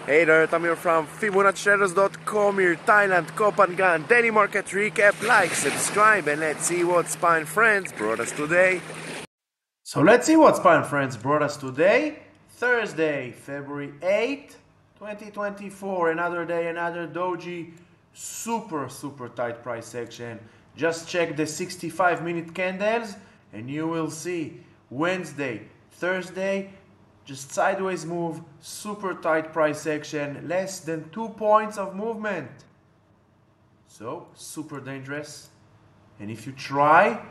Hey there, Tamir from Fibonacci-Traders.com here, Thailand, Kopangan, daily market recap. Like, subscribe, and let's see what Spy and Friends brought us today. So let's see what Spy and Friends brought us today. Thursday, February 8th, 2024. Another day, another doji. Super tight price action. Just check the 65-minute candles and you will see Wednesday, Thursday, just sideways move, super tight price action, less than 2 points of movement. So, super dangerous. And if you try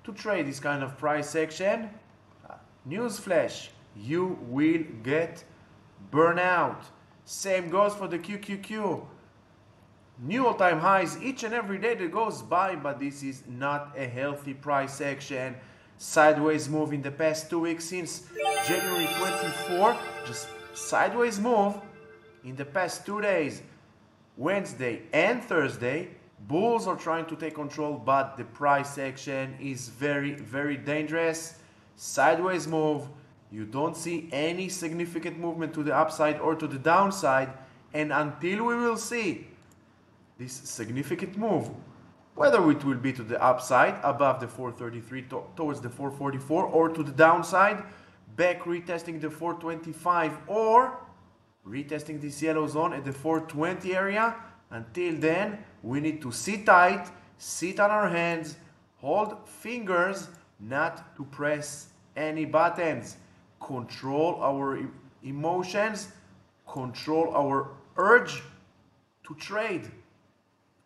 to trade this kind of price action, newsflash, you will get burnout. Same goes for the QQQ. New all-time highs each and every day that goes by, but this is not a healthy price action. Sideways move in the past 2 weeks since January 24, just sideways move in the past 2 days, Wednesday and Thursday. Bulls are trying to take control, but the price action is very dangerous. Sideways move, you don't see any significant movement to the upside or to the downside, and until we will see this significant move, whether it will be to the upside above the 433 towards the 444, or to the downside back retesting the 425 or retesting this yellow zone at the 420 area. Until then, we need to sit tight, sit on our hands, hold fingers, not to press any buttons, control our emotions, control our urge to trade.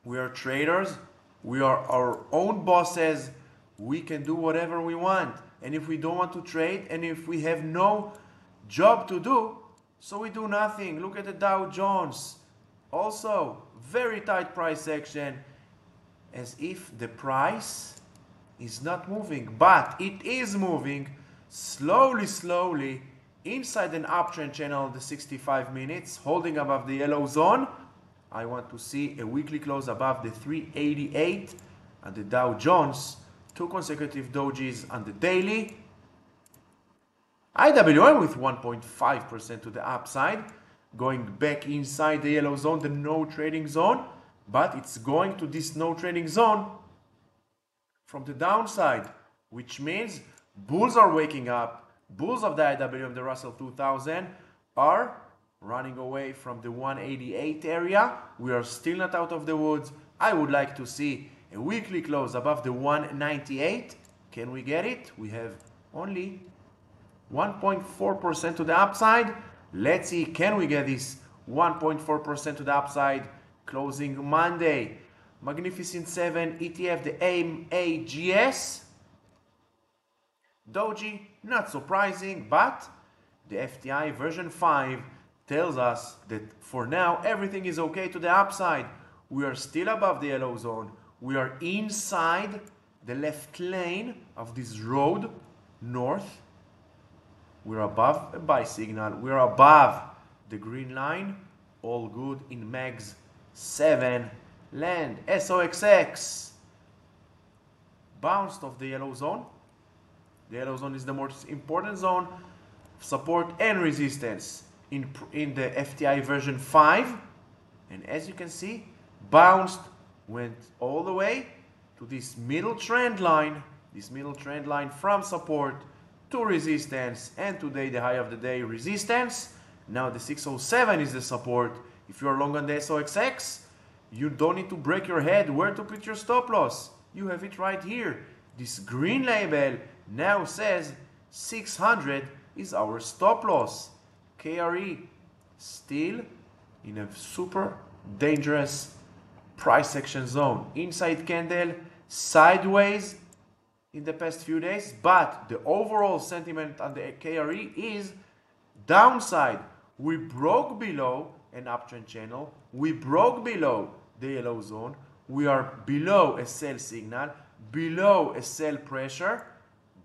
We are traders. We are our own bosses. We can do whatever we want. And if we don't want to trade, and if we have no job to do, so we do nothing. Look at the Dow Jones. Also, very tight price action, as if the price is not moving. But it is moving slowly inside an uptrend channel, the 65 minutes, holding above the yellow zone. I want to see a weekly close above the 388 and the Dow Jones, 2 consecutive dojis on the daily. IWM with 1.5% to the upside, going back inside the yellow zone, the no trading zone, but it's going to this no trading zone from the downside, which means bulls are waking up. Bulls of the IWM, the Russell 2000, are running away from the 188 area. We are still not out of the woods. I would like to see a weekly close above the 198. Can we get it? We have only 1.4% to the upside. Let's see, can we get this 1.4% to the upside closing Monday? Magnificent 7 ETF, the MAGS. Doji, not surprising, but the FTI version 5 tells us that for now everything is okay to the upside. We are still above the yellow zone. We are inside the left lane of this road north. We're above a buy signal. We're above the green line. All good in MAGS 7 land. SOXX bounced off the yellow zone. The yellow zone is the most important zone of support and resistance in the FTI version 5, and as you can see, bounced, went all the way to this middle trend line, from support to resistance, and today the high of the day resistance. Now the 607 is the support. If you're long on the SOXX, you don't need to break your head where to put your stop loss. You have it right here. This green label now says 600 is our stop loss. KRE still in a super dangerous price action zone. Inside candle, sideways in the past few days, but the overall sentiment on the KRE is downside. We broke below an uptrend channel. We broke below the yellow zone. We are below a sell signal, below a sell pressure.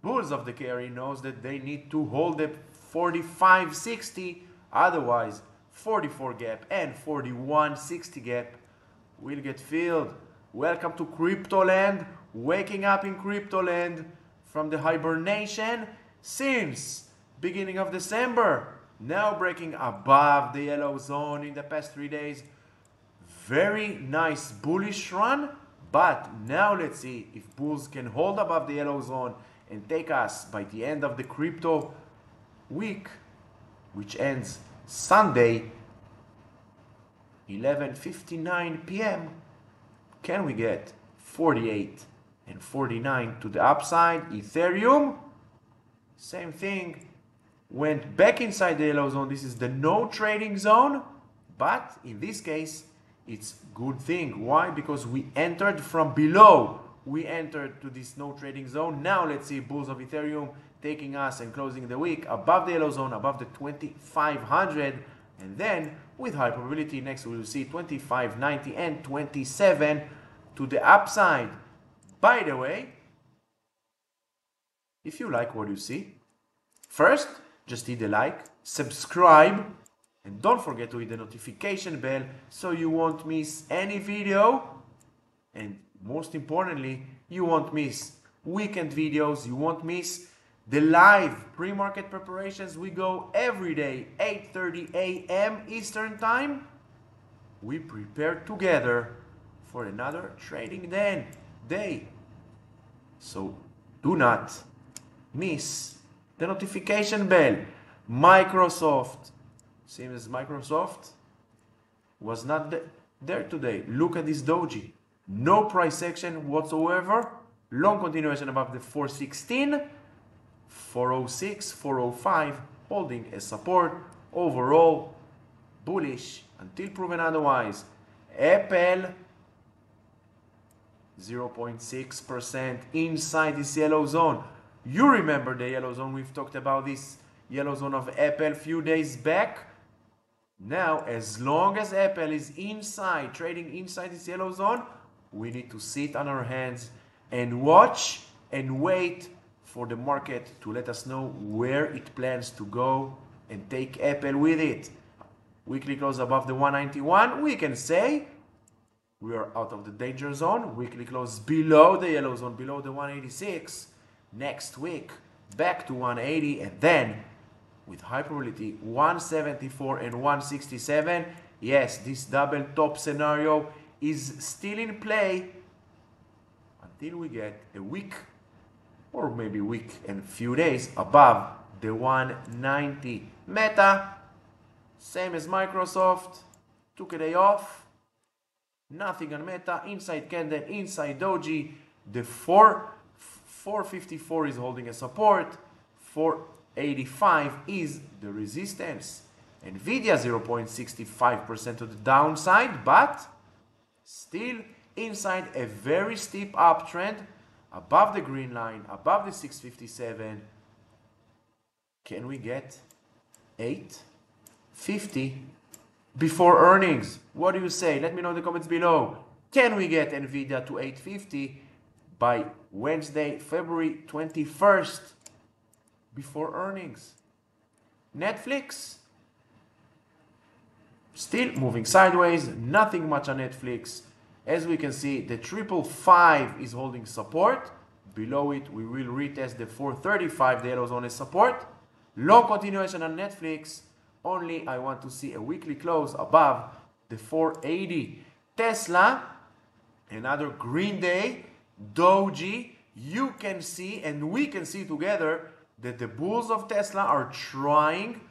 Bulls of the KRE knows that they need to hold the 45.60, otherwise 44 gap and 41.60 gap will get filled. Welcome to crypto land, waking up in crypto land from the hibernation since beginning of December. now breaking above the yellow zone in the past 3 days. Very nice bullish run, but now let's see if bulls can hold above the yellow zone and take us by the end of the crypto week, which ends Sunday 11:59 p.m. Can we get 48 and 49 to the upside? Ethereum, same thing, went back inside the yellow zone. This is the no trading zone, but in this case it's good thing. Why? Because we entered from below. We entered to this no trading zone. Now let's see bulls of Ethereum taking us and closing the week above the yellow zone, above the 2500, and then with high probability next we will see 2590 and 27 to the upside. By the way, if you like what you see, first just hit the like, subscribe, and don't forget to hit the notification bell so you won't miss any video. And most importantly, you won't miss weekend videos, you won't miss the live pre-market preparations. We go every day, 8:30 a.m. Eastern Time. We prepare together for another trading day. So do not miss the notification bell. Microsoft, same as Microsoft, was not there today. Look at this doji. No price action whatsoever. Long continuation above the 416, 406, 405, holding as support. Overall, bullish until proven otherwise. Apple, 0.6% inside this yellow zone. You remember the yellow zone? We've talked about this yellow zone of Apple a few days back. Now, as long as Apple is inside, trading inside this yellow zone, we need to sit on our hands and watch and wait for the market to let us know where it plans to go and take Apple with it. Weekly close above the 191, we can say we are out of the danger zone. Weekly close below the yellow zone, below the 186. Next week, back to 180, and then with high probability 174 and 167. Yes, this double top scenario is still in play until we get a week, or maybe week and few days above the 190. Meta, same as Microsoft, took a day off. Nothing on Meta. Inside candle, inside doji. The 454 is holding a support. 485 is the resistance. Nvidia 0.65% to the downside, but still inside a very steep uptrend above the green line, above the 657. Can we get 850 before earnings? What do you say? Let me know in the comments below. Can we get Nvidia to 850 by Wednesday, February 21st before earnings? Netflix, still moving sideways, nothing much on Netflix. As we can see, the 555 is holding support. Below it, we will retest the 435, the yellow zone is support. Long continuation on Netflix. Only I want to see a weekly close above the 480. Tesla, another green day. Doji, you can see and we can see together that the bulls of Tesla are trying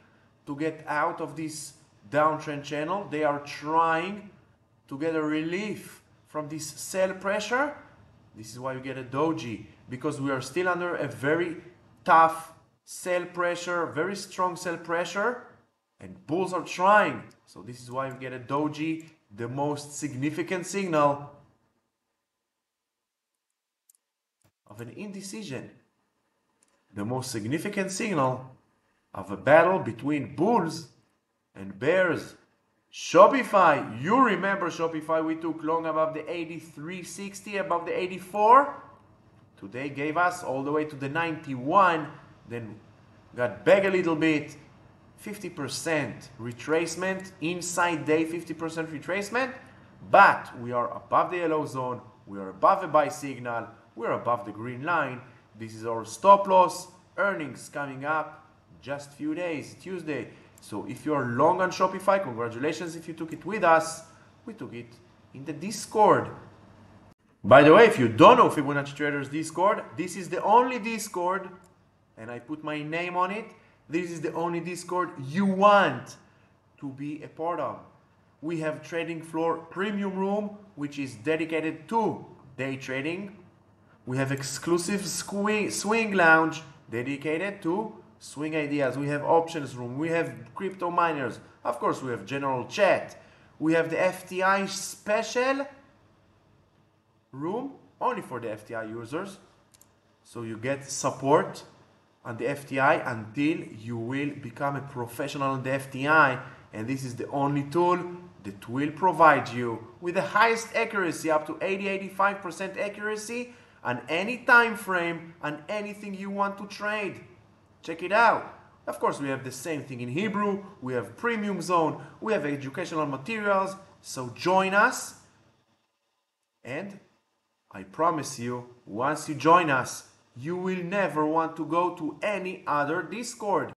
to get out of this downtrend channel. They are trying to get a relief from this sell pressure. This is why you get a doji, because we are still under a very tough sell pressure, very strong sell pressure, and bulls are trying. So this is why we get a doji, the most significant signal of an indecision, the most significant signal of a battle between bulls and bears. Shopify, you remember Shopify, we took long above the 83.60, above the 84. Today gave us all the way to the 91, then got back a little bit. 50% retracement, inside day 50% retracement, but we are above the yellow zone, we are above the buy signal, we are above the green line. This is our stop loss. Earnings coming up just few days, Tuesday, So if you're long on Shopify, congratulations if you took it with us. We took it in the Discord. By the way, if you don't know Fibonacci Traders Discord, this is the only Discord, and I put my name on it. This is the only Discord you want to be a part of. We have trading floor premium room, which is dedicated to day trading. We have exclusive swing lounge dedicated to swing ideas. We have options room. We have crypto miners. Of course, we have general chat. We have the FTI special room only for the FTI users. So you get support on the FTI until you will become a professional on the FTI. And this is the only tool that will provide you with the highest accuracy, up to 80-85% accuracy on any time frame, on anything you want to trade. Check it out. Of course, we have the same thing in Hebrew. We have premium zone. We have educational materials. So join us. And I promise you, once you join us, you will never want to go to any other Discord.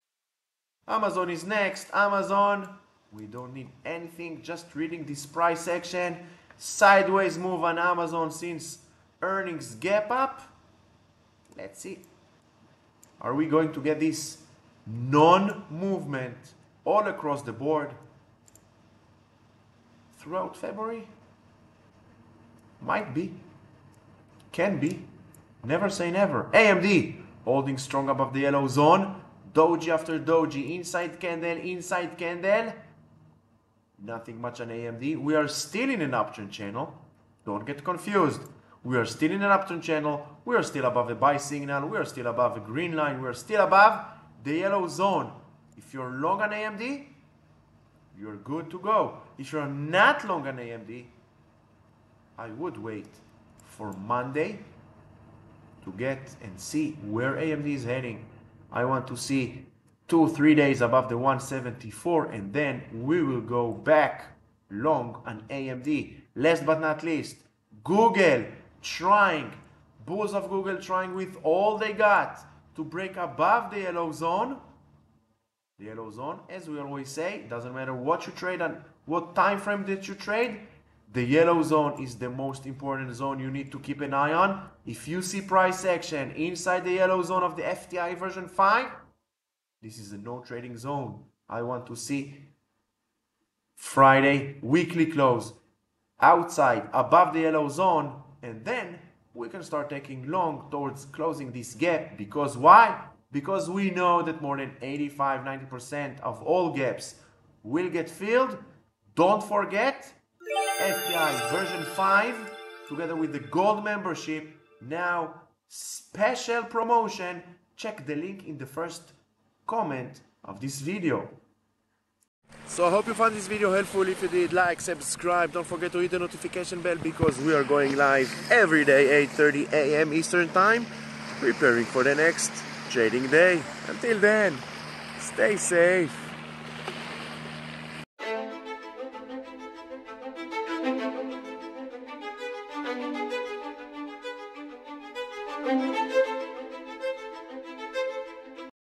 Amazon is next. Amazon, we don't need anything. Just reading this price action. Sideways move on Amazon since earnings gap up. Let's see. Are we going to get this non-movement all across the board throughout February? Might be. Can be. Never say never. AMD holding strong above the yellow zone. Doji after doji. Inside candle. Nothing much on AMD. We are still in an uptrend channel. Don't get confused. We are still in an uptrend channel. We are still above a buy signal. We are still above a green line. We are still above the yellow zone. If you're long on AMD, you're good to go. If you're not long on AMD, I would wait for Monday to get and see where AMD is heading. I want to see 2-3 days above the 174, and then we will go back long on AMD. Last but not least, Google trying, bulls of Google trying with all they got to break above the yellow zone. The yellow zone, as we always say, doesn't matter what you trade and what time frame that you trade, the yellow zone is the most important zone you need to keep an eye on. If you see price action inside the yellow zone of the FTI version 5, this is a no trading zone. I want to see Friday weekly close outside above the yellow zone, and then we can start taking long towards closing this gap. Because why? Because we know that more than 85-90% of all gaps will get filled. Don't forget, FTI version 5 together with the gold membership, now special promotion. Check the link in the first comment of this video. So I hope you found this video helpful. If you did, like, subscribe. Don't forget to hit the notification bell because we are going live every day 8:30 a.m. Eastern Time, preparing for the next trading day. Until then, stay safe.